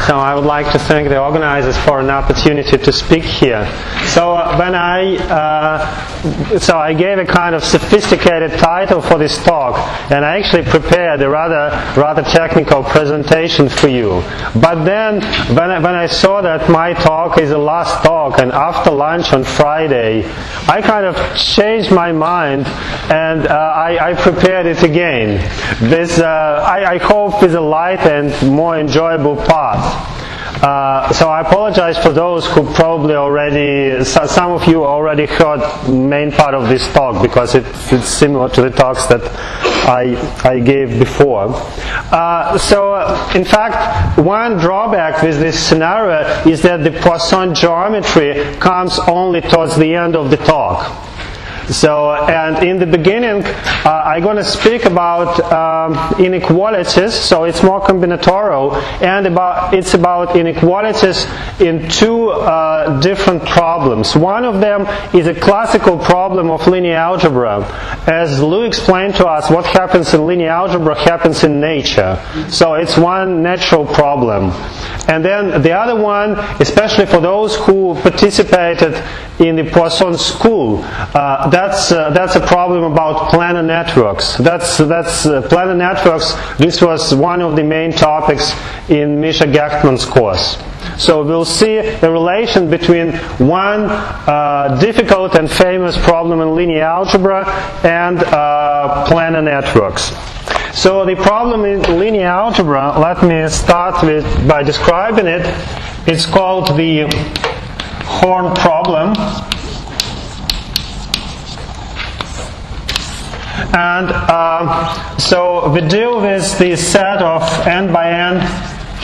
So I would like to thank the organizers for an opportunity to speak here. So when I gave a kind of sophisticated title for this talk, and I actually prepared a rather technical presentation for you. But then when I saw that my talk is the last talk, and after lunch on Friday, I kind of changed my mind, and I prepared it again. This I hope is a light and more enjoyable path. So I apologize for those who probably already, some of you already heard the main part of this talk, because it's similar to the talks that I gave before. In fact, one drawback with this scenario is that the Poisson geometry comes only towards the end of the talk. And in the beginning, I'm going to speak about inequalities, so it's more combinatorial, and it's about inequalities in two different problems. One of them is a classical problem of linear algebra. As Lou explained to us, what happens in linear algebra happens in nature. So it's one natural problem. And then the other one, especially for those who participated in the Poisson school, that's a problem about planar networks. That's planar networks. This was one of the main topics in Misha Gachtman's course. So we'll see a relation between one difficult and famous problem in linear algebra and planar networks. So the problem in linear algebra, let me start by describing it. It's called the Horn problem. And so we deal with the set of n by n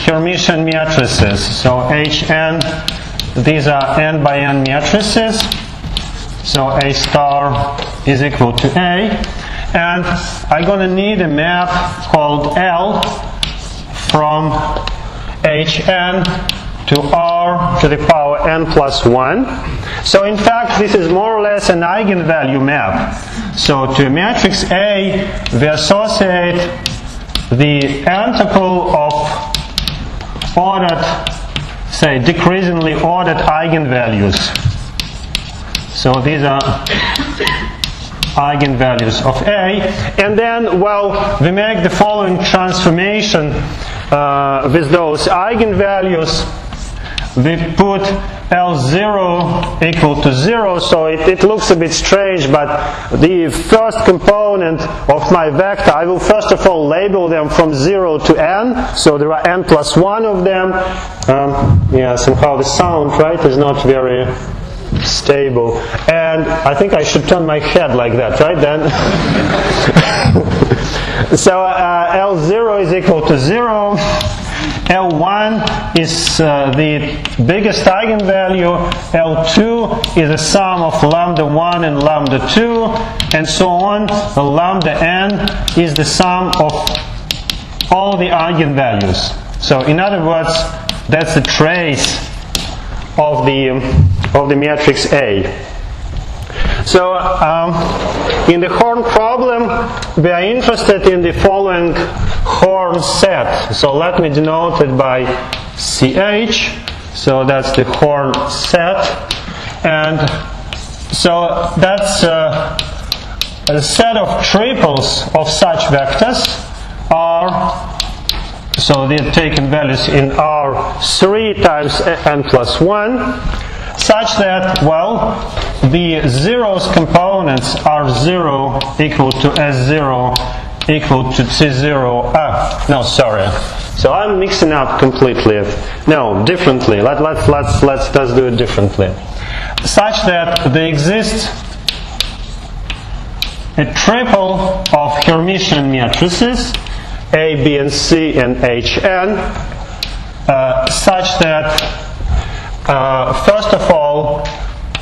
Hermitian matrices. So Hn, these are n by n matrices. So A star is equal to A. And I'm going to need a map called L from Hn to R to the power n plus 1. So in fact, this is more or less an eigenvalue map. So to matrix A, we associate the antipole of ordered, say, decreasingly ordered eigenvalues. So these are eigenvalues of A, and then, well, we make the following transformation with those eigenvalues. We put L0 equal to 0, so it looks a bit strange, but the first component of my vector, I will first of all label them from 0 to n, so there are n plus 1 of them. Somehow the sound, right, is not very stable, and I think I should turn my head like that, right then. So L0 is equal to 0, L1 is the biggest eigenvalue, L2 is the sum of lambda 1 and lambda 2, and so on. The lambda n is the sum of all the eigenvalues. So in other words, that's the trace of the matrix A. So in the Horn problem, we are interested in the following Horn set. So let me denote it by CH. So that's the Horn set. And so that's a set of triples of such vectors are, so they're taken values in R3 times n plus 1, such that, well, the zeros components are 0 equal to S0 equal to C0. So I'm mixing up completely. No, differently. Let's do it differently. Such that there exists a triple of Hermitian matrices, A, B, and C, and Hn, such that first of all,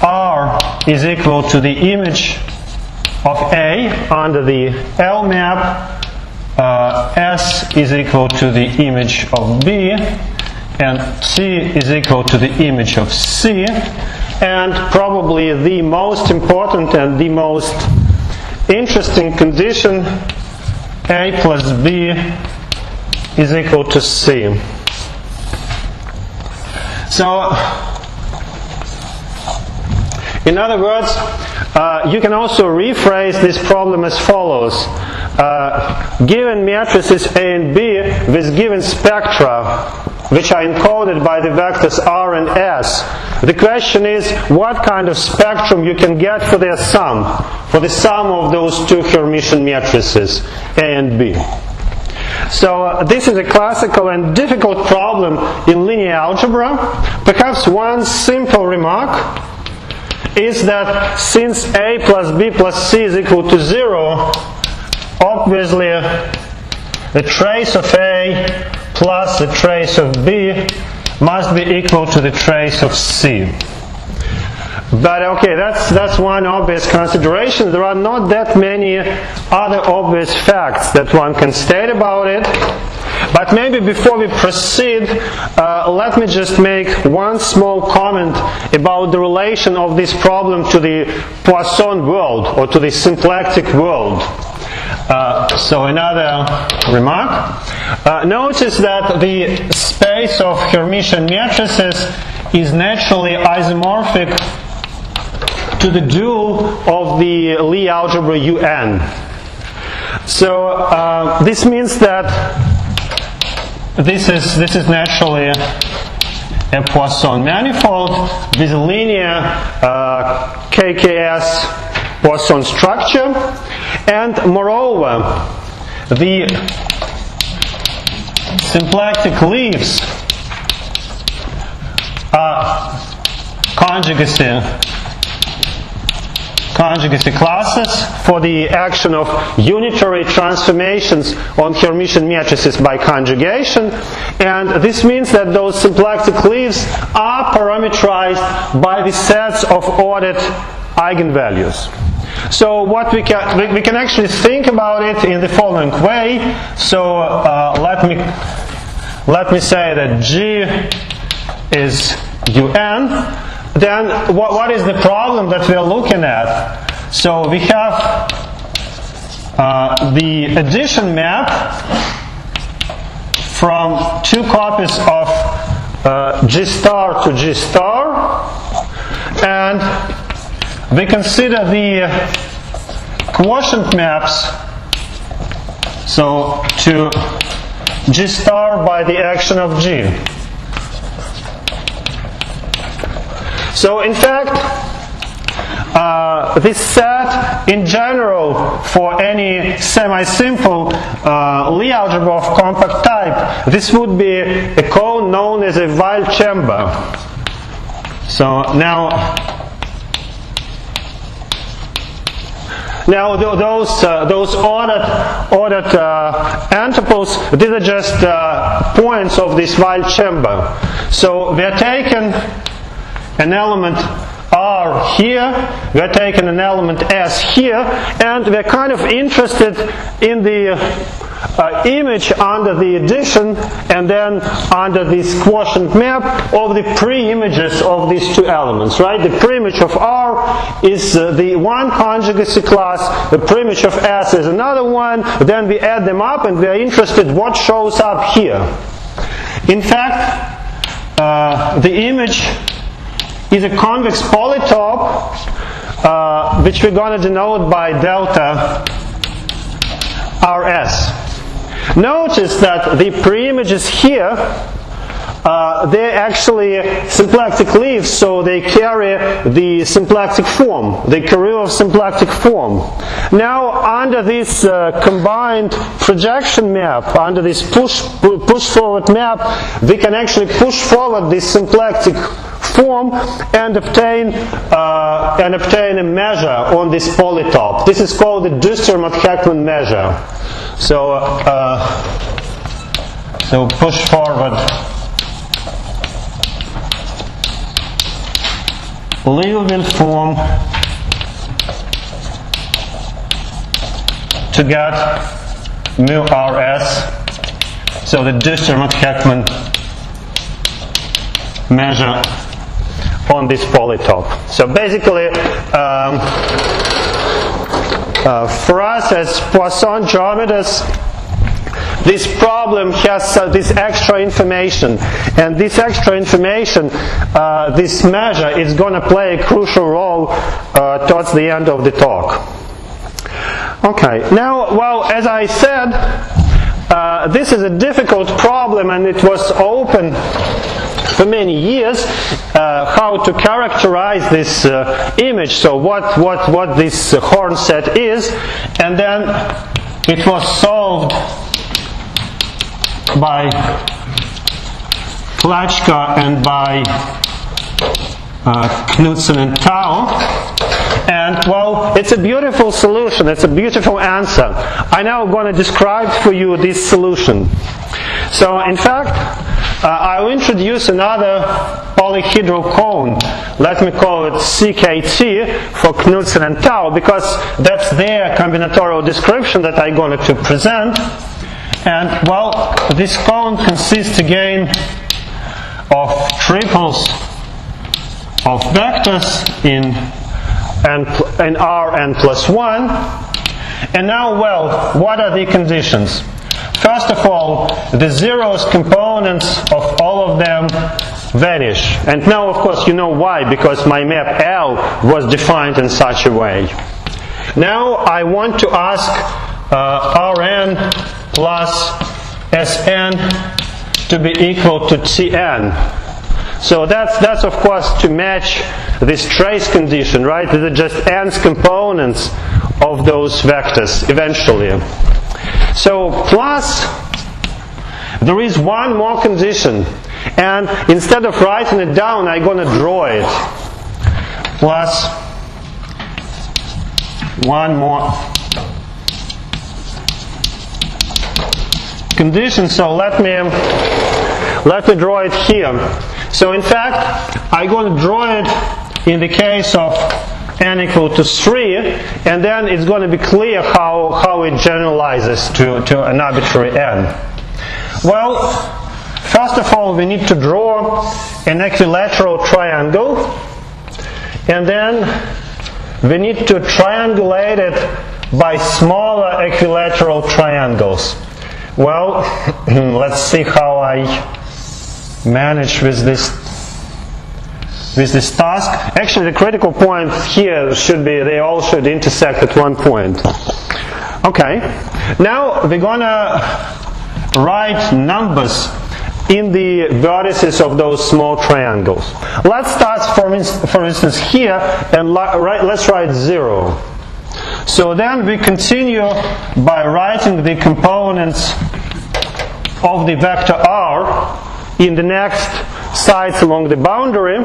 R is equal to the image of A under the L map, S is equal to the image of B, and T is equal to the image of C, and probably the most important and the most interesting condition, A plus B is equal to C. So, in other words, you can also rephrase this problem as follows. Given matrices A and B with given spectra, which are encoded by the vectors R and S, the question is what kind of spectrum you can get for their sum, for the sum of those two Hermitian matrices, A and B. So this is a classical and difficult problem in linear algebra. Perhaps one simple remark is that since A plus B plus C is equal to 0, obviously the trace of A plus the trace of B must be equal to the trace of C. But okay, that's one obvious consideration. There are not that many other obvious facts that one can state about it. But maybe before we proceed, let me just make one small comment about the relation of this problem to the Poisson world, or to the symplectic world. So another remark. Notice that the space of Hermitian matrices is naturally isomorphic to the dual of the Lie algebra UN. So this means that this is naturally a Poisson manifold with a linear KKS Poisson structure, and moreover, the symplectic leaves are conjugacy classes for the action of unitary transformations on Hermitian matrices by conjugation, and this means that those symplectic leaves are parameterized by the sets of ordered eigenvalues. So what we can actually think about it in the following way. So let me say that G is UN. Then what is the problem that we are looking at? So we have the addition map from two copies of G star to G star, and we consider the quotient maps, so to G star by the action of G. So in fact, this set in general for any semi-simple Lie algebra of compact type, this would be a cone known as a Weil chamber. So now those ordered antiples, these are just points of this Weil chamber. So we are taking an element R here, we are taking an element S here, and we are kind of interested in the image under the addition and then under this quotient map of the pre-images of these two elements, right? The pre-image of R is the one conjugacy class, the pre-image of S is another one, then we add them up and we are interested what shows up here. In fact, the image is a convex polytope, which we're going to denote by delta Rs. Notice that the pre-images here, they're actually symplectic leaves, so they carry the symplectic form, the carrier of symplectic form. Now, under this combined projection map, under this push forward map, we can actually push forward this symplectic form and obtain a measure on this polytope. This is called the Dustermatt-Heckman measure. So push forward Liouville form to get mu Rs. So the Dustermatt-Heckman measure on this polytope. So basically, for us as Poisson geometers, this problem has this extra information, and this extra information, this measure, is going to play a crucial role towards the end of the talk. Okay, now, well, as I said, this is a difficult problem, and it was open for many years how to characterize this image, so what this Horn set is, and then it was solved by Klachka and by Knudsen and Tao. And, well, it's a beautiful solution, it's a beautiful answer. I'm now going to describe for you this solution. So, in fact, I'll introduce another polyhedral cone. Let me call it CKT for Knudsen and Tao, because that's their combinatorial description that I'm going to present. And, well, this cone consists again of triples of vectors in Rn plus 1. And now, well, what are the conditions? First of all, the zeros components of all of them vanish. And now, of course, you know why, because my map L was defined in such a way. Now I want to ask Rn plus Sn to be equal to Tn. So that's of course to match this trace condition, right? These are just n's components of those vectors eventually. So plus, there is one more condition, and instead of writing it down, I'm going to draw it. Plus one more condition. So let me draw it here. So in fact, I'm going to draw it in the case of n equal to 3, and then it's going to be clear how it generalizes to an arbitrary n. Well, first of all, we need to draw an equilateral triangle, and then we need to triangulate it by smaller equilateral triangles. Well, let's see how I manage with this task. Actually, the critical point here should be they all should intersect at one point. Okay, now we're gonna write numbers in the vertices of those small triangles. Let's start, for instance, here, and let's write 0. So then we continue by writing the components of the vector r in the next sides along the boundary,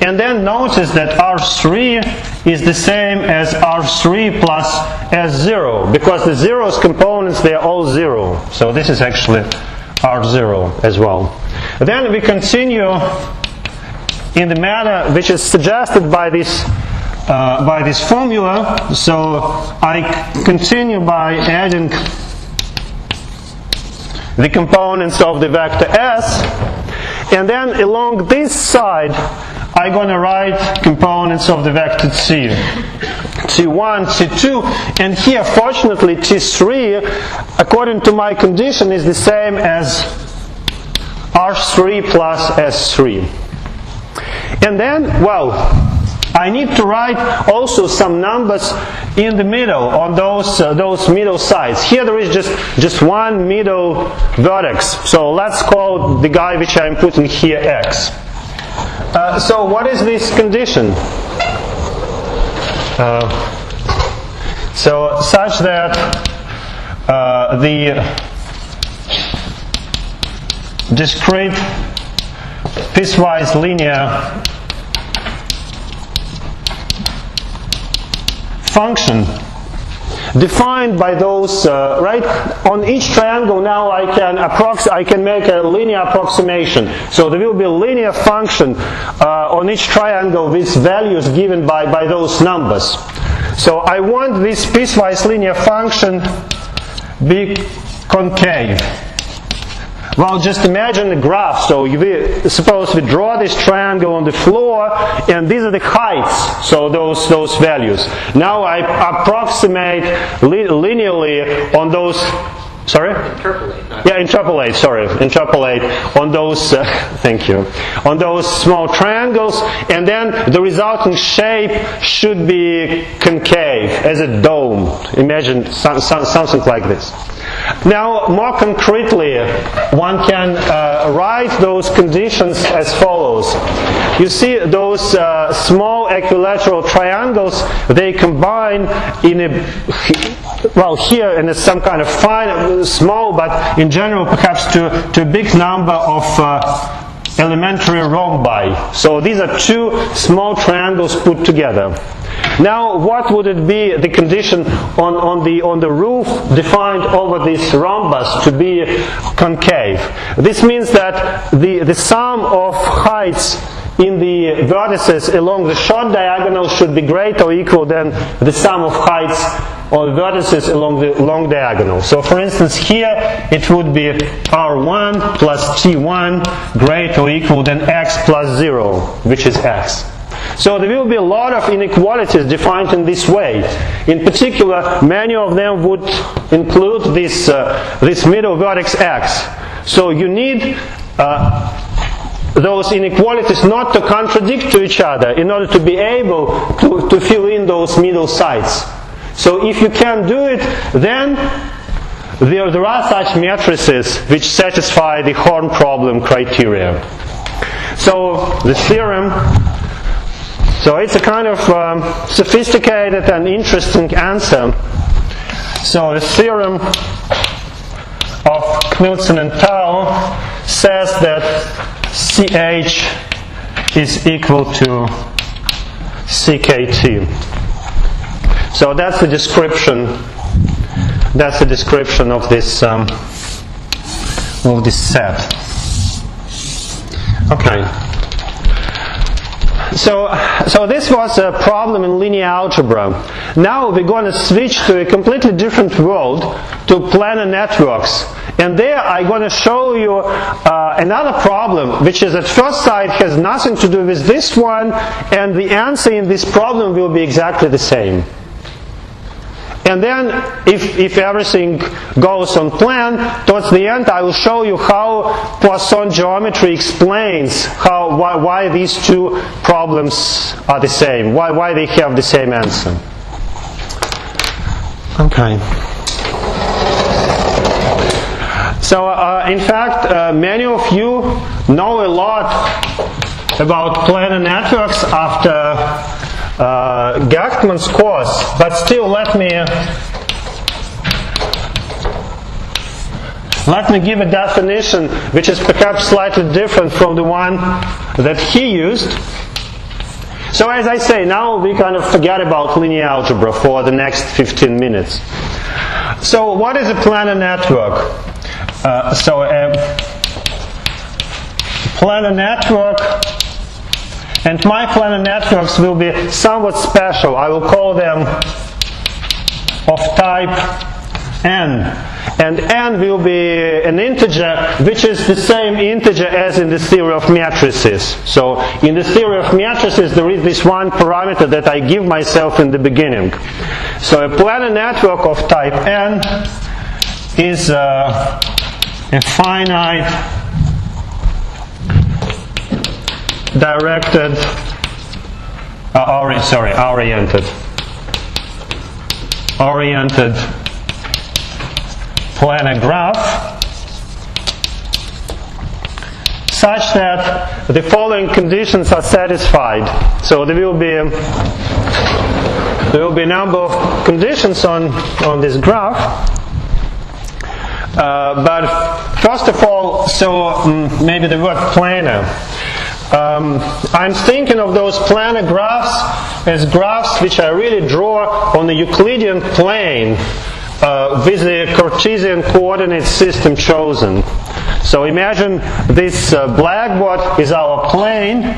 and then notice that R3 is the same as R3 plus S0, because the zeros components, they are all 0. So this is actually R0 as well. Then we continue in the manner which is suggested by this formula. So I continue by adding the components of the vector S, and then along this side I'm going to write components of the vector T. T1, T2, and here fortunately T3, according to my condition, is the same as R3 plus S3. And then, well, I need to write also some numbers in the middle on those middle sides. Here there is just one middle vertex. So let's call the guy which I'm putting here X. So what is this condition? So such that the discrete piecewise linear function defined by those, right? On each triangle now I can make a linear approximation. So there will be a linear function on each triangle with values given by those numbers. So I want this piecewise linear function be concave. Well, just imagine the graph. So suppose we draw this triangle on the floor, and these are the heights, so those values. Now I approximate linearly on those Sorry? Interpolate. Yeah, interpolate, sorry. Interpolate on those, thank you, on those small triangles, and then the resulting shape should be concave, as a dome. Imagine something like this. Now, more concretely, one can write those conditions as follows. You see those small equilateral triangles, they combine in a, well, here in some kind of fine, small, but in general perhaps to a big number of elementary rhombi. So these are two small triangles put together. Now, what would it be, the condition on the roof defined over these rhombus to be concave? This means that the sum of heights in the vertices along the short diagonal should be greater or equal than the sum of heights or vertices along the long diagonal. So for instance here it would be R1 plus T1 greater or equal than x plus 0, which is x. So there will be a lot of inequalities defined in this way. In particular, many of them would include this middle vertex x. So you need those inequalities not to contradict to each other in order to be able to fill in those middle sides. So if you can do it, then there are such matrices which satisfy the Horn problem criteria. So the theorem, so it's a kind of sophisticated and interesting answer. So the theorem of Knudsen and Tal says that CH is equal to CKT. So that's the description. That's the description of this set. Okay. So this was a problem in linear algebra. Now we're going to switch to a completely different world, to planar networks. And there I'm going to show you another problem, which is at first sight has nothing to do with this one, and the answer in this problem will be exactly the same. And then, if everything goes on plan, towards the end I will show you how Poisson geometry explains why these two problems are the same, why they have the same answer. Okay. So, in fact, many of you know a lot about planar networks after Gachtman's course, but still let me give a definition which is perhaps slightly different from the one that he used. So as I say, now we kind of forget about linear algebra for the next 15 minutes. So what is a planar network? So a planar network, and my planar networks will be somewhat special. I will call them of type n. And n will be an integer which is the same integer as in the theory of matrices. So in the theory of matrices there is this one parameter that I give myself in the beginning. So a planar network of type n is a finite directed, oriented planar graph such that the following conditions are satisfied. So there will be a number of conditions on this graph. But first of all, so maybe the word planar. I'm thinking of those planar graphs as graphs which I really draw on the Euclidean plane with the Cartesian coordinate system chosen. So imagine this blackboard is our plane.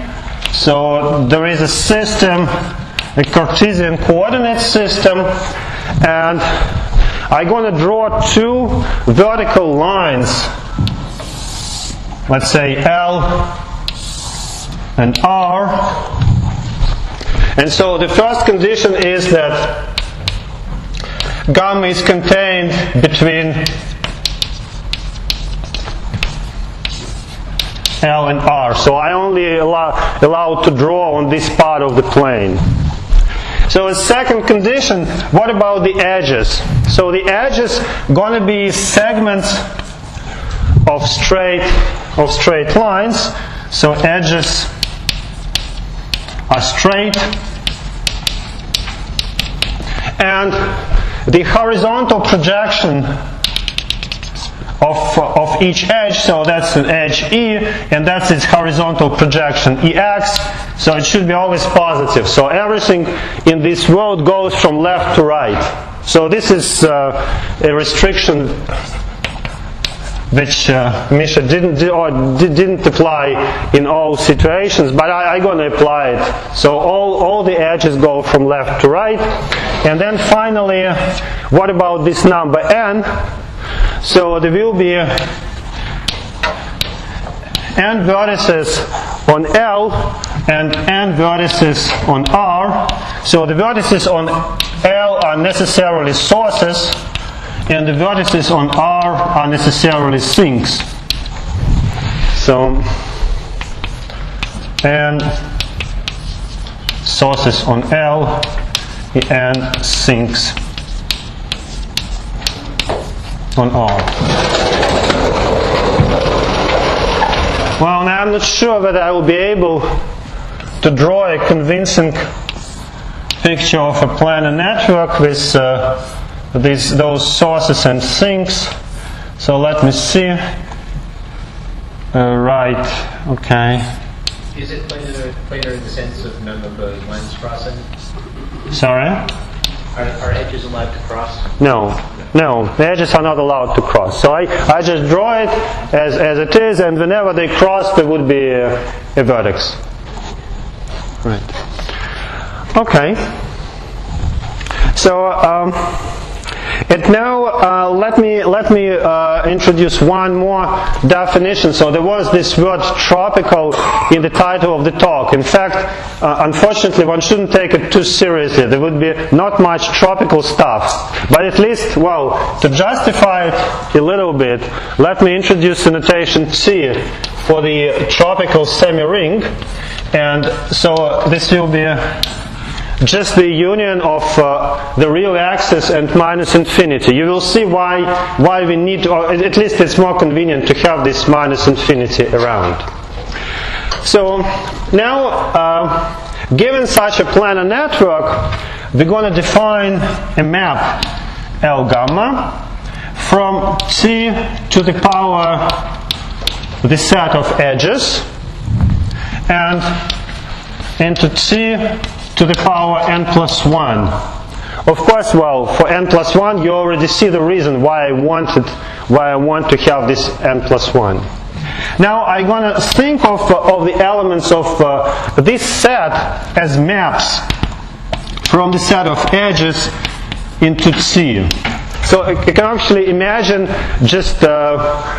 So there is a system, a Cartesian coordinate system, and I'm going to draw two vertical lines. Let's say L and R. And so the first condition is that gamma is contained between L and R. So I only allowed to draw on this part of the plane. So as second condition, what about the edges? So the edges gonna be segments of straight lines. So edges are straight, and the horizontal projection of each edge, so that's an edge E, and that's its horizontal projection EX, so it should be always positive. So everything in this world goes from left to right. So this is a restriction which Misha didn't apply in all situations, but I'm going to apply it. So all the edges go from left to right. And then finally, what about this number n? So there will be n vertices on L and n vertices on R. So the vertices on L are necessarily sources, and the vertices on R are necessarily sinks. So, and sources on L and sinks on R. Well, now I'm not sure whether I will be able to draw a convincing picture of a planar network with those sources and sinks. So let me see. Right, okay. Is it planar in the sense of none of the lines crossing? Sorry? Are edges allowed to cross? No, the edges are not allowed to cross. So I just draw it as it is, and whenever they cross, there would be a vertex. Right. Okay. So, and now let me introduce one more definition. So there was this word tropical in the title of the talk. In fact, unfortunately, one shouldn't take it too seriously. There would be not much tropical stuff. But at least, well, to justify it a little bit, let me introduce the notation T for the tropical semi-ring. And so this will be just the union of the real axis and minus infinity. You will see why we need to, or at least it's more convenient to have this minus infinity around. So now, given such a planar network, we're going to define a map L gamma from T to the power the set of edges and into T to the power n plus 1. Of course, well, for n plus 1, you already see the reason why I want to have this n plus 1. Now I'm going to think of the elements of this set as maps from the set of edges into T. So you can actually imagine just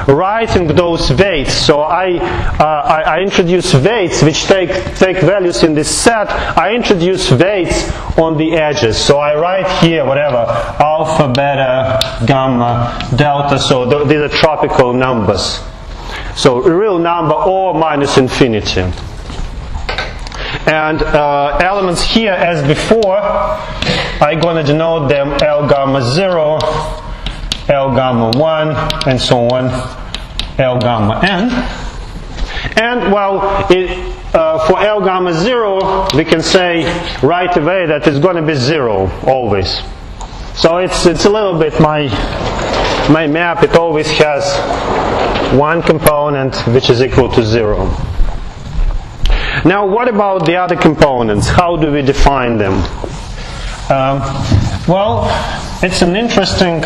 writing those weights. So I introduce weights which take values in this set. I introduce weights on the edges. So I write here whatever, alpha, beta, gamma, delta. So these are tropical numbers. So a real number or minus infinity. And elements here, as before, I'm going to denote them L gamma 0, L gamma 1, and so on, L gamma n. And well, for L gamma 0, we can say right away that it's going to be 0 always. So it's a little bit my map. It always has one component which is equal to 0. Now, what about the other components? How do we define them? Well, it's an interesting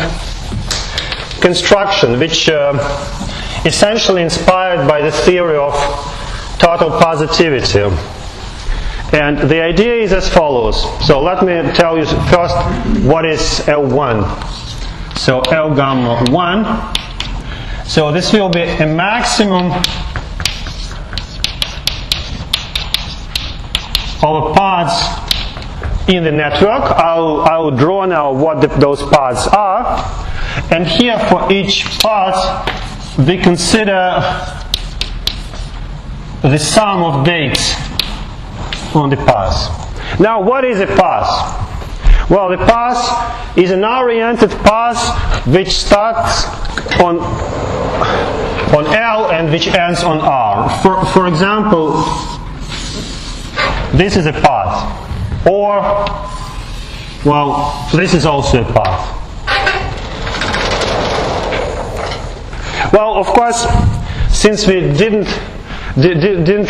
construction which essentially inspired by the theory of total positivity. And the idea is as follows. So let me tell you first what is L1. So L gamma 1. So this will be a maximum of paths in the network. I'll draw now what those paths are. And here for each path we consider the sum of dates on the path. Now, what is a path? Well, the path is an oriented path which starts on L and which ends on R. For example, this is a path. Or, well, this is also a path. Well, of course, since we didn't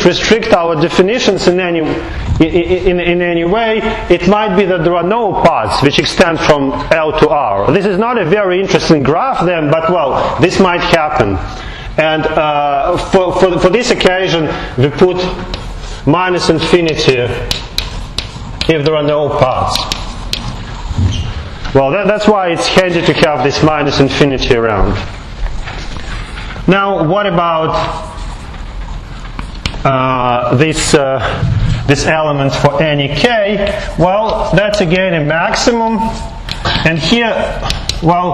restrict our definitions in any way, it might be that there are no paths which extend from L to R. This is not a very interesting graph then, but well, this might happen. And for this occasion, we put minus infinity if there are no paths. Well, that's why it's handy to have this minus infinity around. Now, what about this element for any k? Well, that's again a maximum. And here, well,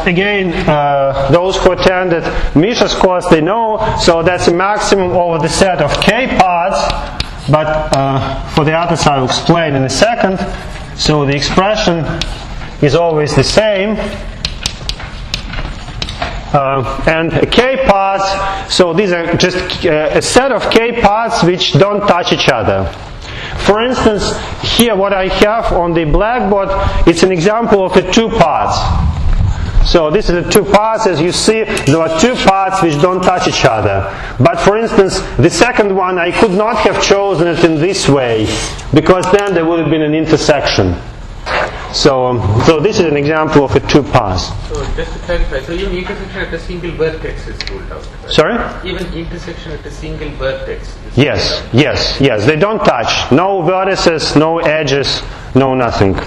again, those who attended Misha's course, they know, so that's a maximum over the set of k paths, but for the others I'll explain in a second. So the expression is always the same. And k paths, so these are just a set of k paths which don't touch each other. For instance, here what I have on the blackboard, it's an example of the two paths. So this is the two paths. As you see, there are two paths which don't touch each other. But for instance, the second one, I could not have chosen it in this way, because then there would have been an intersection. So this is an example of a two paths. So just to clarify, so even intersection at a single vertex is ruled out, right? Sorry? Even intersection at a single vertex. Yes. They don't touch. No vertices, no edges, no nothing.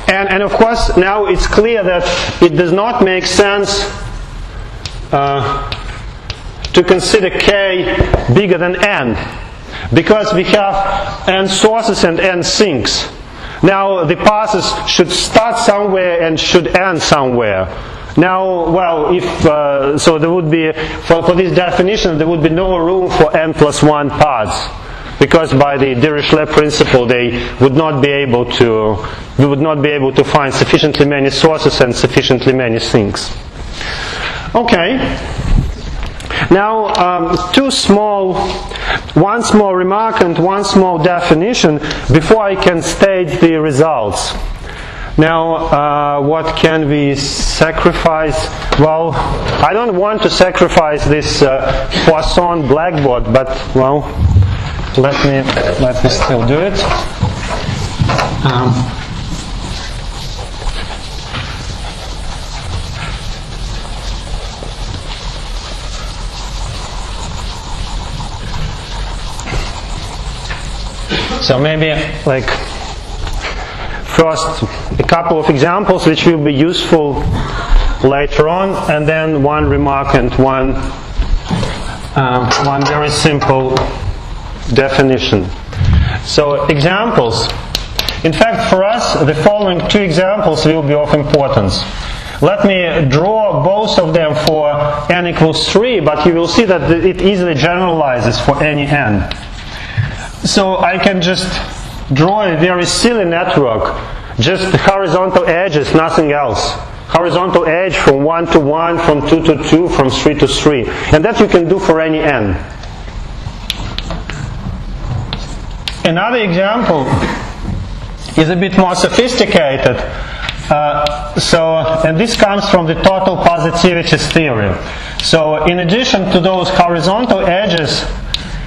And of course, now it's clear that it does not make sense to consider k bigger than n, because we have n sources and n sinks. Now the passes should start somewhere and should end somewhere. Now, well, if so, there would be for this definition there would be no room for n plus 1 paths, because by the Dirichlet principle we would not be able to find sufficiently many sources and sufficiently many sinks. Okay. Now, one small remark and one small definition before I can state the results. Now, what can we sacrifice? Well, I don't want to sacrifice this Poisson blackboard, but well, let me still do it. So maybe like first a couple of examples which will be useful later on, and then one remark and one very simple definition. So examples. In fact, for us, the following two examples will be of importance. Let me draw both of them for n equals 3, but you will see that it easily generalizes for any n. So I can just draw a very silly network, just horizontal edges, nothing else. Horizontal edge from 1 to 1, from 2 to 2, from 3 to 3. And that you can do for any n. Another example is a bit more sophisticated. And this comes from the total positivities theory. So in addition to those horizontal edges,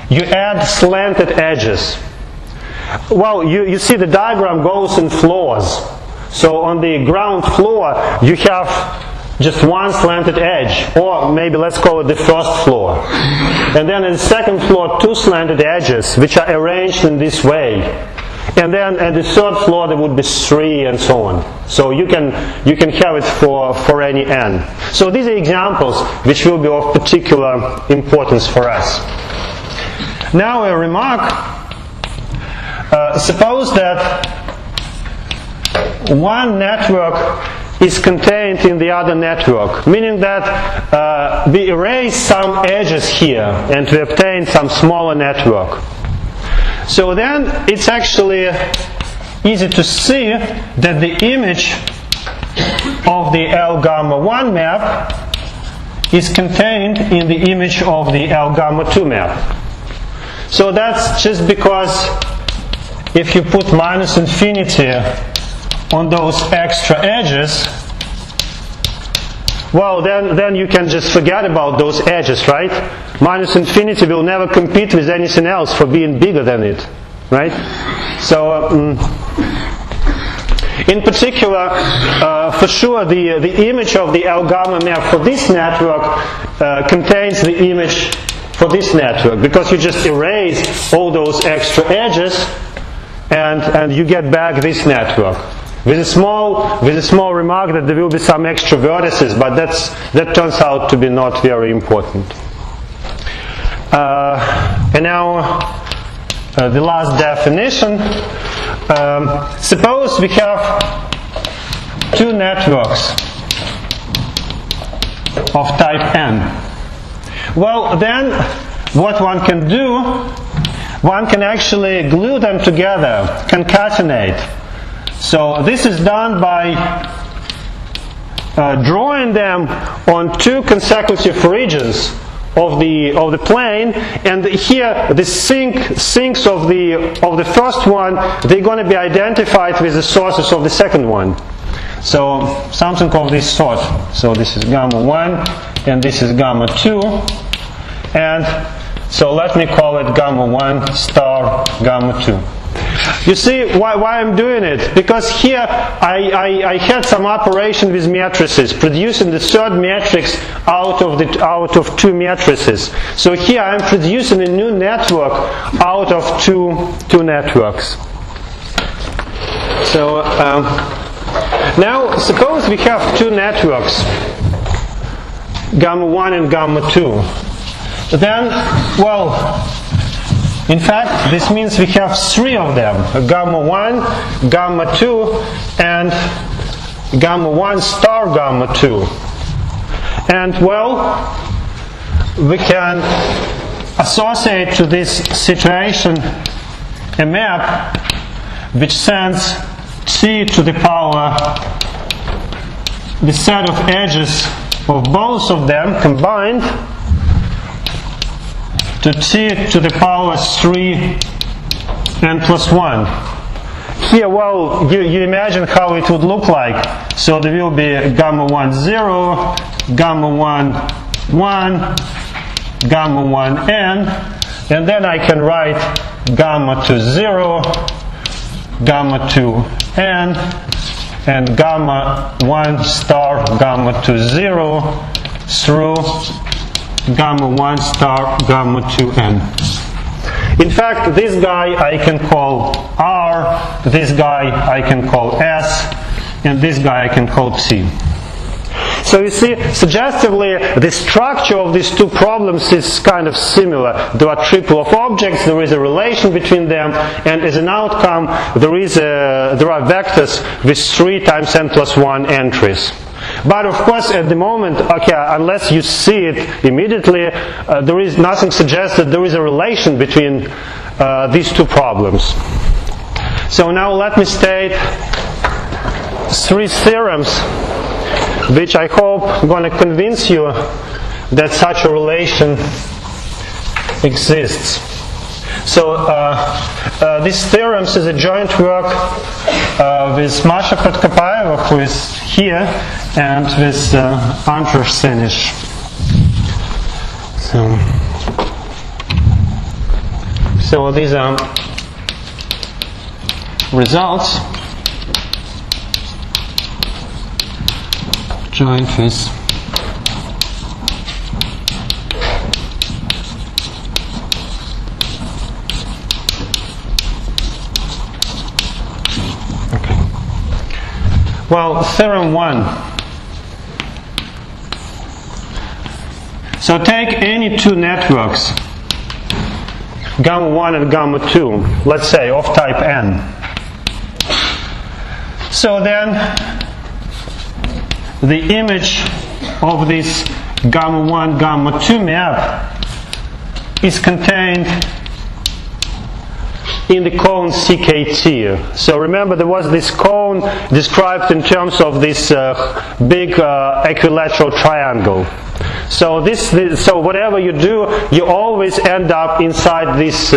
you add slanted edges. Well, you see the diagram goes in floors. So on the ground floor, you have just one slanted edge, or maybe let's call it the first floor. And then in the second floor, two slanted edges, which are arranged in this way. And then at the third floor, there would be 3 and so on. So you can have it for any n. So these are examples which will be of particular importance for us. Now a remark. Suppose that one network is contained in the other network, meaning that we erase some edges here and we obtain some smaller network. So then it's actually easy to see that the image of the L gamma 1 map is contained in the image of the L gamma 2 map. So that's just because if you put minus infinity on those extra edges, well, then you can just forget about those edges, right? Minus infinity will never compete with anything else for being bigger than it, right? So, in particular, for sure, the image of the L gamma map for this network contains the image for this network, because you just erase all those extra edges and you get back this network. With a small remark that there will be some extra vertices, but that turns out to be not very important. And now the last definition. Suppose we have two networks of type N. Well, then what one can do, one can actually glue them together, concatenate. So this is done by drawing them on two consecutive regions of the plane, and here the sinks of the first one, they're going to be identified with the sources of the second one. So something of this sort. So this is gamma 1 and this is gamma 2, and so let me call it gamma 1 star gamma 2. You see why I'm doing it? Because here I had some operation with matrices, producing the third matrix out of two matrices. So here I'm producing a new network out of two networks. So now suppose we have two networks, gamma 1 and gamma 2. Then, well, in fact, this means we have three of them, gamma 1, gamma 2, and gamma 1 star gamma 2. And, well, we can associate to this situation a map which sends T to the power the set of edges of both of them combined to T to the power 3 n plus 1. Here, well, you imagine how it would look like. So there will be gamma 1 0, gamma 1 1, gamma 1 n, and then I can write gamma 2 0, gamma 2 n, and gamma 1 star gamma 2 0 through gamma 1 star gamma 2n. In fact, this guy I can call R, this guy I can call S, and this guy I can call T. So you see, suggestively, the structure of these two problems is kind of similar. There are triple of objects, there is a relation between them, and as an outcome, there are vectors with 3 times n plus 1 entries. But of course, at the moment, okay, unless you see it immediately, there is nothing suggests that there is a relation between these two problems. So now let me state 3 theorems, which I hope are going to convince you that such a relation exists. So these theorems is a joint work with Masha Podkopayeva, who is here, and with Andras Senish. So these are results joint with well, theorem 1. So take any two networks, gamma 1 and gamma 2, let's say of type n. So then the image of this gamma 1, gamma 2 map is contained in the cone CKT. So remember, there was this cone described in terms of this big equilateral triangle. So so whatever you do, you always end up inside this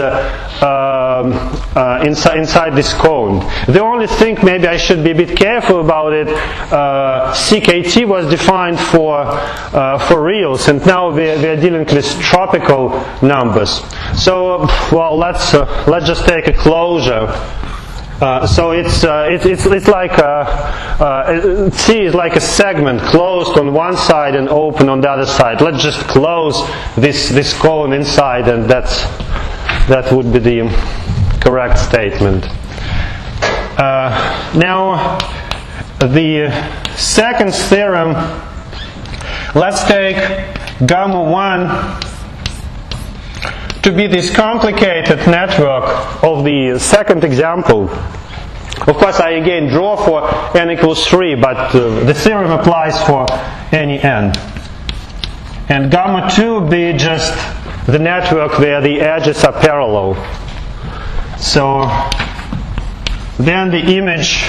inside this cone. The only thing maybe I should be a bit careful about it. CKT was defined for reals, and now we're dealing with tropical numbers. So well, let's just take a closure. So it's like T is like a segment closed on one side and open on the other side. Let's just close this cone inside, and that would be the correct statement. Now the second theorem. Let's take gamma 1 to be this complicated network of the second example. Of course, I again draw for n equals 3, but the theorem applies for any n. And gamma 2 be just the network where the edges are parallel. So then the image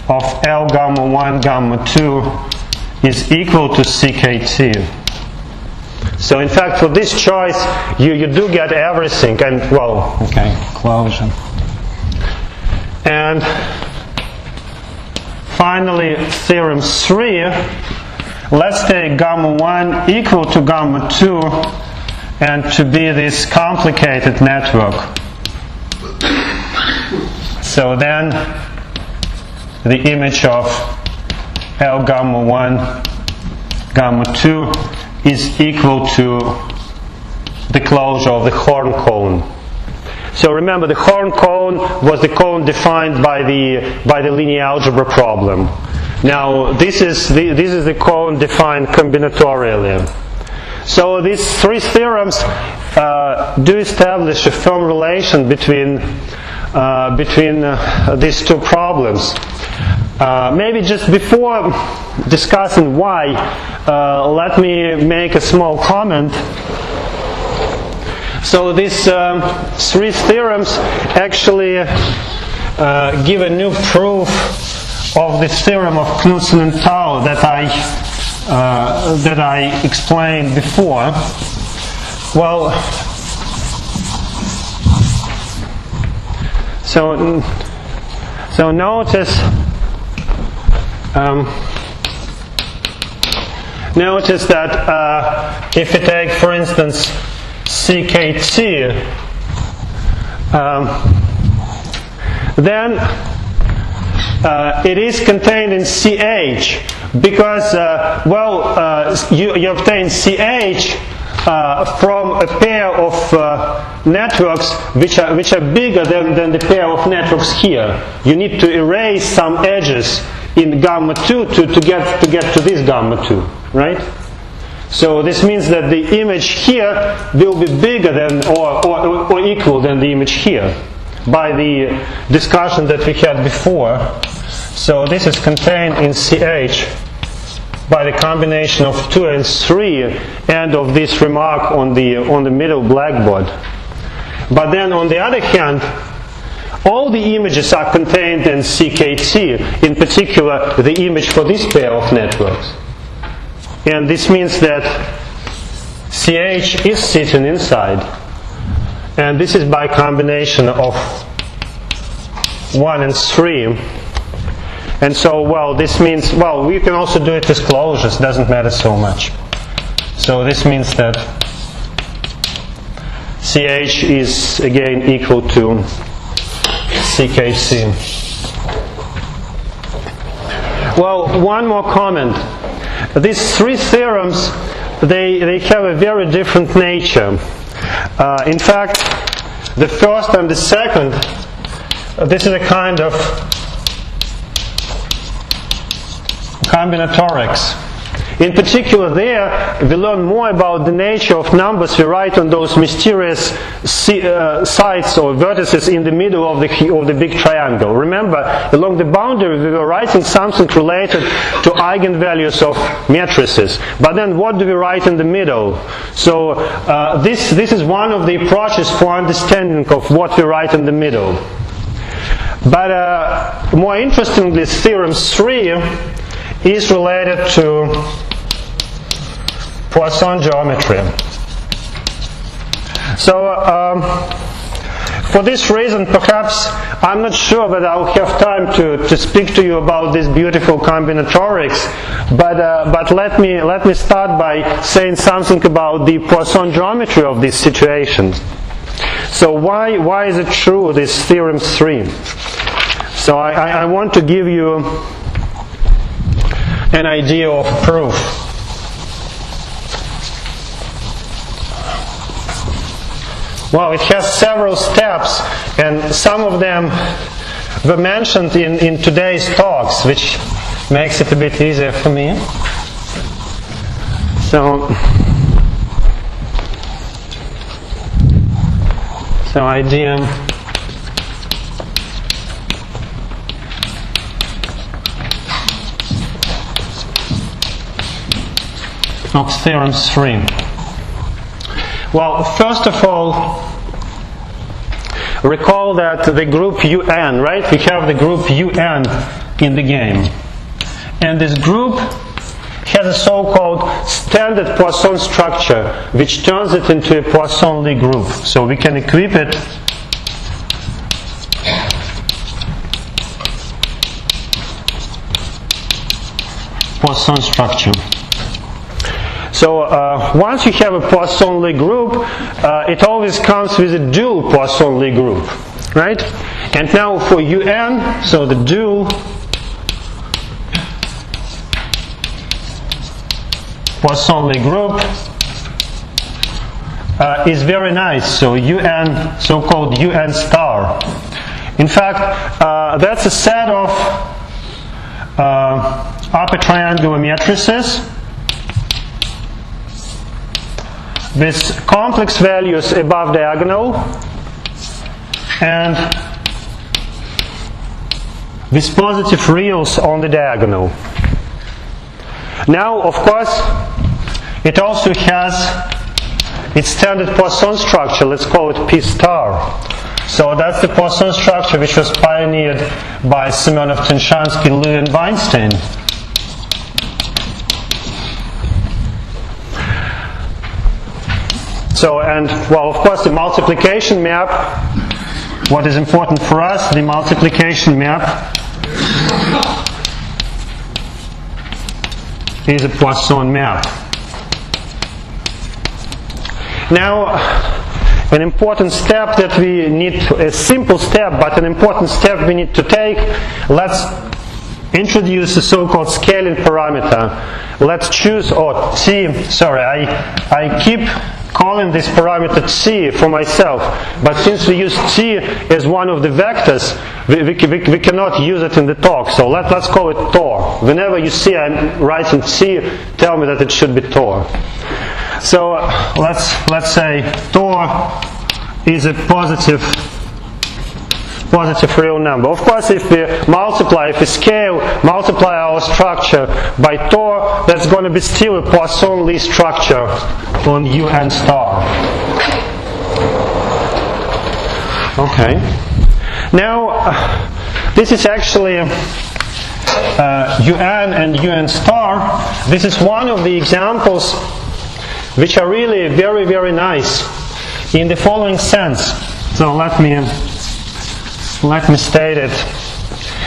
of L gamma 1 gamma 2 is equal to CKT. So in fact, for this choice, you do get everything, and well, okay, closure. And finally, theorem 3. Let's take gamma 1 equal to gamma 2, and to be this complicated network. So then, the image of L gamma 1 gamma 2 is equal to the closure of the horn cone. So remember, the horn cone was the cone defined by the linear algebra problem. Now this is the cone defined combinatorially. So these three theorems do establish a firm relation between these two problems. Maybe just before discussing why, let me make a small comment. So these three theorems actually give a new proof of the theorem of Knudsen and Tau that I explained before. Well, so notice. Notice that if you take, for instance, CKT, then it is contained in CH because, you obtain CH from a pair of networks which are bigger than the pair of networks here. You need to erase some edges in gamma 2 to get to this gamma 2, right? So this means that the image here will be bigger than or equal than the image here by the discussion that we had before. So this is contained in CH by the combination of 2 and 3 and of this remark on the middle blackboard. But then on the other hand, all the images are contained in CKT, in particular the image for this pair of networks. And this means that CH is sitting inside. And this is by combination of 1 and 3. And so, well, this means, well, we can also do it with closures, doesn't matter so much. So this means that CH is again equal to CKC. Well, one more comment. These three theorems, they have a very different nature. In fact, the first and the second, this is a kind of combinatorics. In particular there, we learn more about the nature of numbers we write on those mysterious sides or vertices in the middle of the big triangle. Remember, along the boundary we were writing something related to eigenvalues of matrices. But then what do we write in the middle? So this is one of the approaches for understanding of what we write in the middle. But more interestingly, Theorem 3 is related to Poisson geometry. So for this reason, perhaps I'm not sure that I'll have time to speak to you about this beautiful combinatorics, but let me start by saying something about the Poisson geometry of this situation. So why is it true, this Theorem 3? So I want to give you an idea of proof. Well, it has several steps, and some of them were mentioned in today's talks, which makes it a bit easier for me. So idea of Theorem 3. Well, first of all, recall that the group UN, right? We have the group UN in the game. And this group has a so-called standard Poisson structure, which turns it into a Poisson-Lie group. So we can equip it Poisson structure. So once you have a Poisson-Lie group, it always comes with a dual Poisson-Lie group, right? And now for UN, so the dual Poisson-Lie group is very nice. So UN, so-called UN star. In fact, that's a set of upper triangular matrices with complex values above diagonal and with positive reals on the diagonal. Now, of course, it also has its standard Poisson structure. Let's call it P star. So that's the Poisson structure which was pioneered by Semyonov, Tenshansky, Louis, and Weinstein. So, and well, of course, the multiplication map, what is important for us, the multiplication map is a Poisson map. Now, an important step that we need, a simple step, but an important step we need to take, let's introduce a so-called scaling parameter. Let's choose, I keep calling this parameter t for myself, but since we use t as one of the vectors, we cannot use it in the talk, so let's call it Tor. Whenever you see I'm writing t, tell me that it should be Tor. So let's say Tor is a positive real number. Of course, if we multiply our structure by Tor, that's going to be still a Poisson-Lie structure on UN star. Okay. Now, this is actually UN and UN star. This is one of the examples which are really very, very nice in the following sense. So let me state it.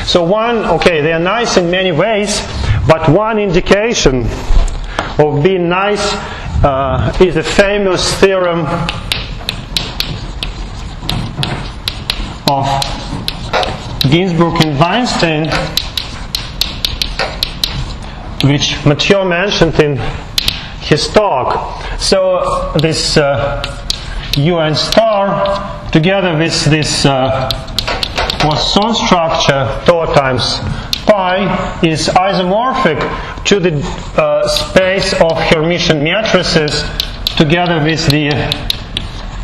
So they are nice in many ways, but one indication of being nice is the famous theorem of Ginzburg and Weinstein, which Mathieu mentioned in his talk. So this UN star together with this Poisson structure, Tor times phi is isomorphic to the space of Hermitian matrices together with the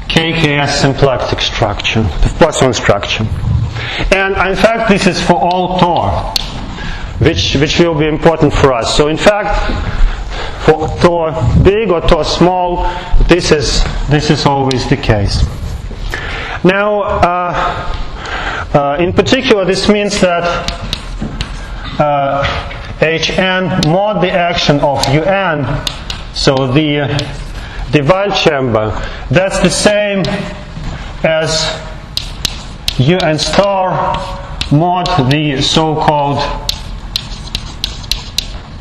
KKS symplectic structure, the Poisson structure. And in fact, this is for all Tor, which will be important for us. So in fact, for Tor big or Tor small, this is always the case. Now, in particular, this means that Hn mod the action of Un, so the Weyl chamber, that's the same as Un star mod the so-called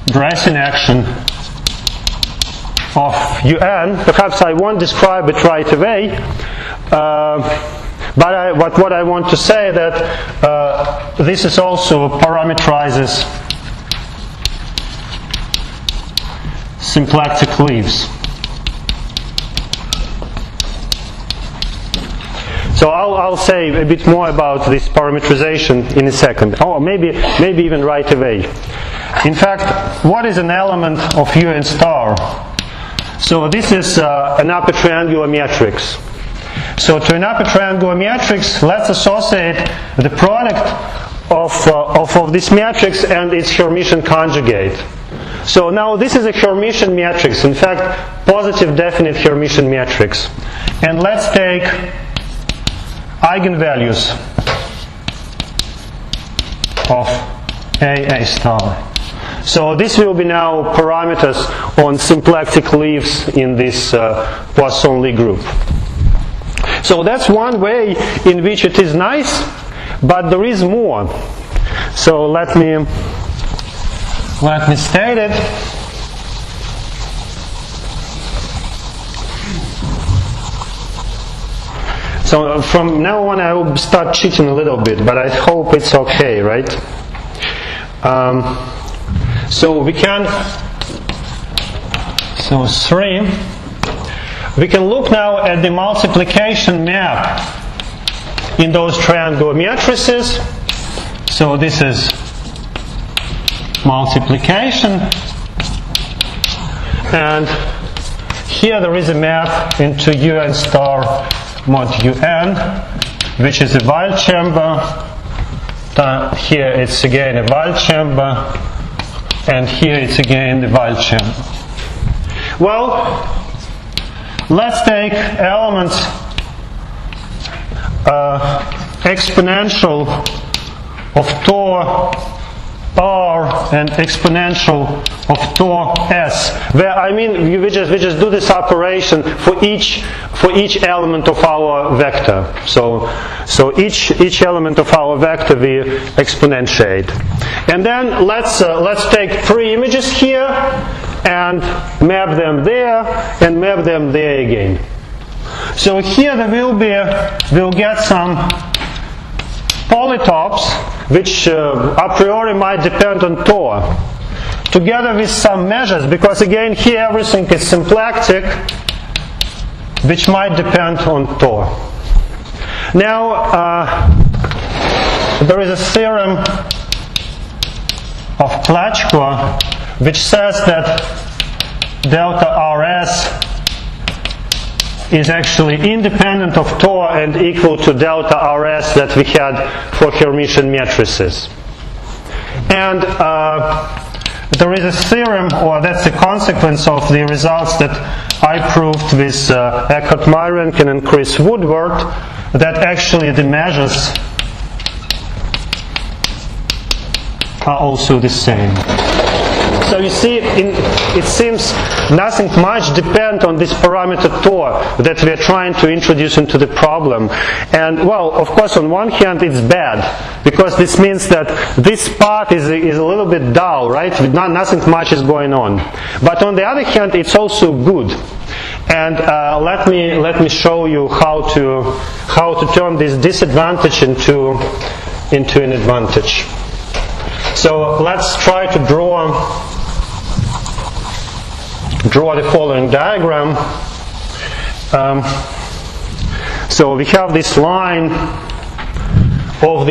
Dressing action of Un. Perhaps I won't describe it right away, but what I want to say that this is also parameterizes symplectic leaves. So I'll say a bit more about this parameterization in a second, or maybe even right away. In fact, what is an element of Un star? So this is an upper triangular matrix. So to an upper triangular matrix, let's associate the product of this matrix and its Hermitian conjugate. So now this is a Hermitian matrix, in fact, positive definite Hermitian matrix. And let's take eigenvalues of A star. So this will be now parameters on symplectic leaves in this Poisson-Lie group. So that's one way in which it is nice, but there is more. So let me state it. So from now on I will start cheating a little bit, but I hope it's okay, right? So we can, so 3, we can look now at the multiplication map in those triangular matrices. So this is multiplication, and here there is a map into Un star mod Un, which is a Weyl chamber. Here it's again a Weyl chamber, and here it's again the Weyl chamber. Well, let's take elements exponential of Tor R and exponential of Tor S, where I mean we just do this operation for each element of our vector. So each element of our vector we exponentiate, and then let's take 3 images here and map them there and map them there again. So here we'll get some polytopes which a priori might depend on Tor, together with some measures, because again here everything is symplectic, which might depend on Tor. Now there is a theorem of Klachko which says that delta RS is actually independent of Tor and equal to delta RS that we had for Hermitian matrices. And there is a theorem, or that's a consequence of the results that I proved with Eckhard Myrenken and Chris Woodward, that actually the measures are also the same. So you see, it seems nothing much depends on this parameter Tor that we are trying to introduce into the problem. And well, of course, on one hand it's bad, because this means that this part is a little bit dull, right? Nothing much is going on. But on the other hand, it's also good. And let me show you how to turn this disadvantage into an advantage. So let's try to draw the following diagram. So we have this line of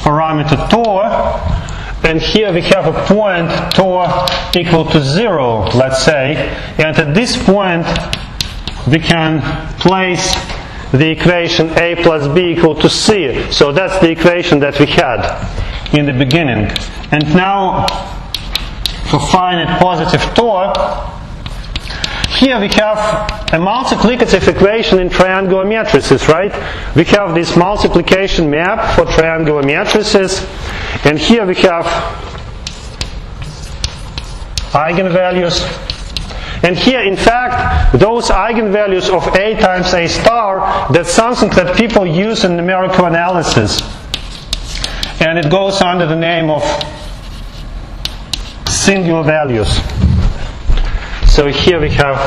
parameter Tor, and here we have a point Tor equal to 0, let's say, and at this point we can place the equation a plus b equal to c. So that's the equation that we had in the beginning. And now for finite positive Tor, here we have a multiplicative equation in triangular matrices, right? We have this multiplication map for triangular matrices, and here we have eigenvalues. And here, in fact, those eigenvalues of A times A star, that's something that people use in numerical analysis. And it goes under the name of singular values. So here we have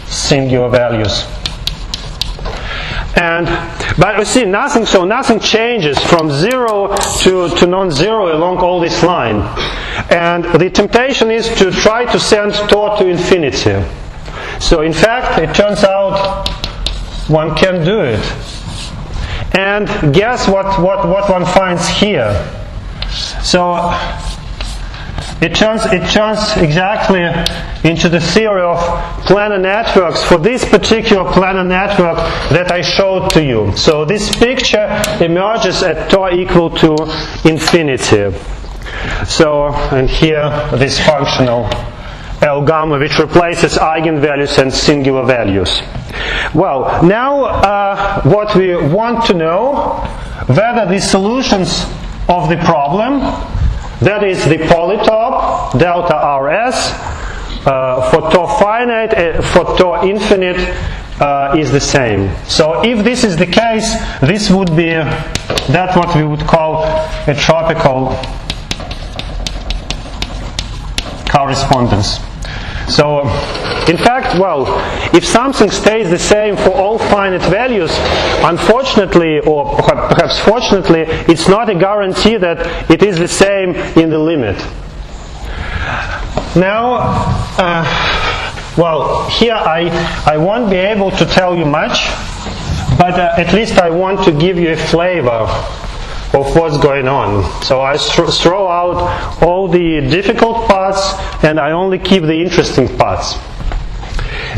singular values. But you see, nothing changes from 0 to non-zero along all this line. And the temptation is to try to send Tor to infinity. So in fact, it turns out one can do it. And guess what one finds here? So it turns exactly into the theory of planar networks for this particular planar network that I showed to you. So this picture emerges at Tor equal to infinity. So, and here this functional L gamma, which replaces eigenvalues and singular values. Well, now what we want to know, whether the solutions of the problem, that is the polytope delta RS for Tor finite, for Tor infinite is the same. So if this is the case, this would be that's what we would call a tropical correspondence. So in fact, well, if something stays the same for all finite values, unfortunately, or perhaps fortunately, it's not a guarantee that it is the same in the limit. Now, well, here I won't be able to tell you much, but at least I want to give you a flavor of what's going on. So I throw out all the difficult parts and I only keep the interesting parts.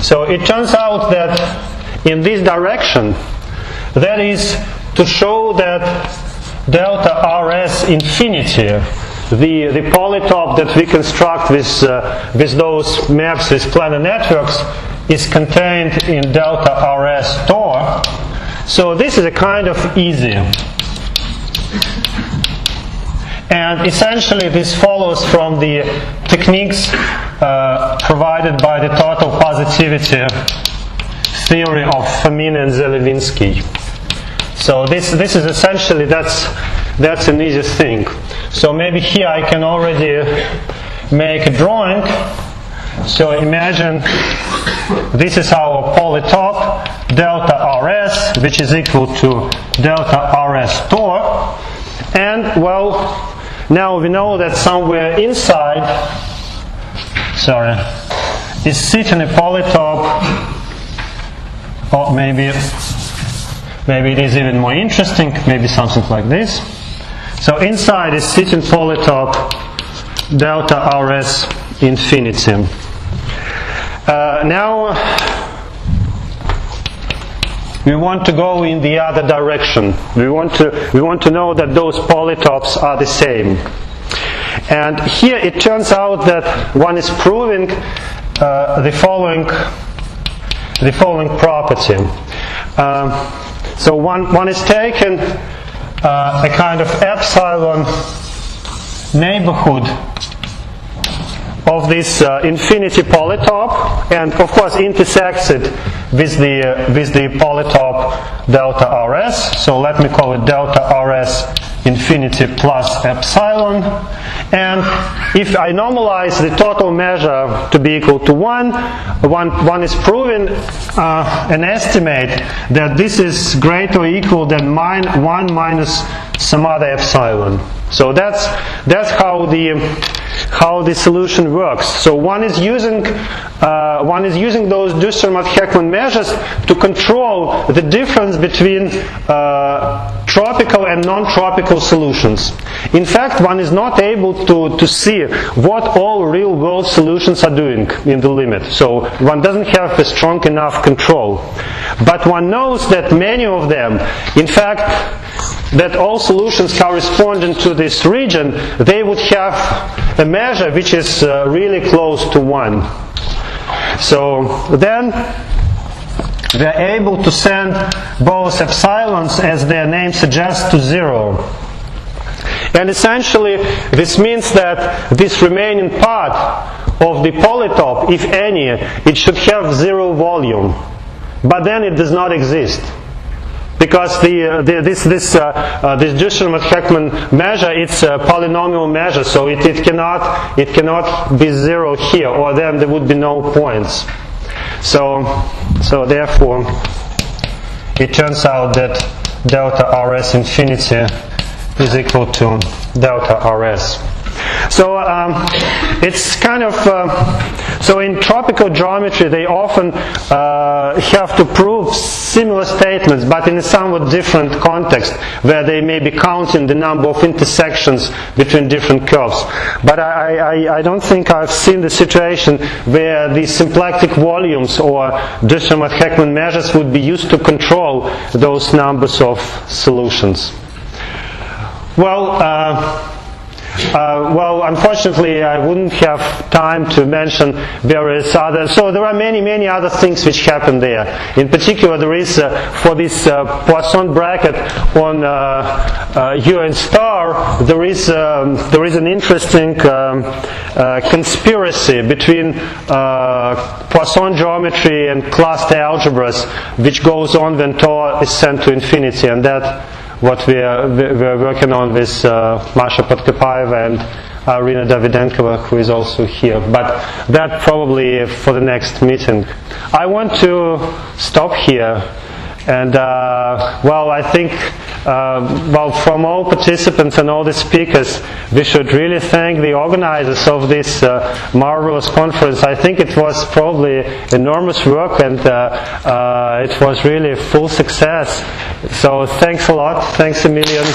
So it turns out that in this direction, that is to show that delta RS infinity, the polytope that we construct with those maps, with planar networks, is contained in delta RS Tor. So this is a kind of easy. And essentially this follows from the techniques provided by the total positivity theory of Fomin and Zelevinsky. So this is essentially, that's an easy thing. So maybe here I can already make a drawing. So imagine this is our polytope delta RS, which is equal to delta RS Tor. And well, now we know that somewhere inside, is sitting a polytope, or maybe it is even more interesting, maybe something like this. So inside is sitting polytope delta RS infinity. Now we want to go in the other direction. We want to know that those polytopes are the same. And here it turns out that one is proving the following property. So one is taken a kind of epsilon neighborhood of this infinity polytope, and of course intersects it with the polytope delta RS. So let me call it delta RS infinity plus epsilon. And if I normalize the total measure to be equal to 1 is proving an estimate that this is greater or equal than 1 minus some other epsilon. So that's how the solution works. So one is using those Dustermatt-Heckman measures to control the difference between tropical and non-tropical solutions. In fact, one is not able to see what all real-world solutions are doing in the limit. So one doesn't have a strong enough control. But one knows that many of them, in fact, that all solutions corresponding to this region, they would have a measure which is really close to 1. So then they're able to send both epsilons, as their name suggests, to 0. And essentially this means that this remaining part of the polytope, if any, it should have 0 volume. But then it does not exist. Because this Distelmann-Heckman measure, it's a polynomial measure, so it cannot be 0 here, or then there would be no points. So therefore, it turns out that delta Rs infinity is equal to delta Rs. So it's kind of so in tropical geometry they often have to prove similar statements, but in a somewhat different context, where they may be counting the number of intersections between different curves. But I don't think I've seen the situation where the symplectic volumes or Distelmann-Heckman measures would be used to control those numbers of solutions. Well, unfortunately, I wouldn't have time to mention various other. So there are many other things which happen there. In particular, there is for this Poisson bracket on UN star, there is an interesting conspiracy between Poisson geometry and cluster algebras, which goes on when tau is sent to infinity, and that what we're working on with Masha Podkopaeva and Irina Davidenkova, who is also here. But that probably for the next meeting. I want to stop here. And I think from all participants and all the speakers, we should really thank the organizers of this marvelous conference. I think it was probably enormous work, and it was really a full success. So thanks a lot. Thanks a million.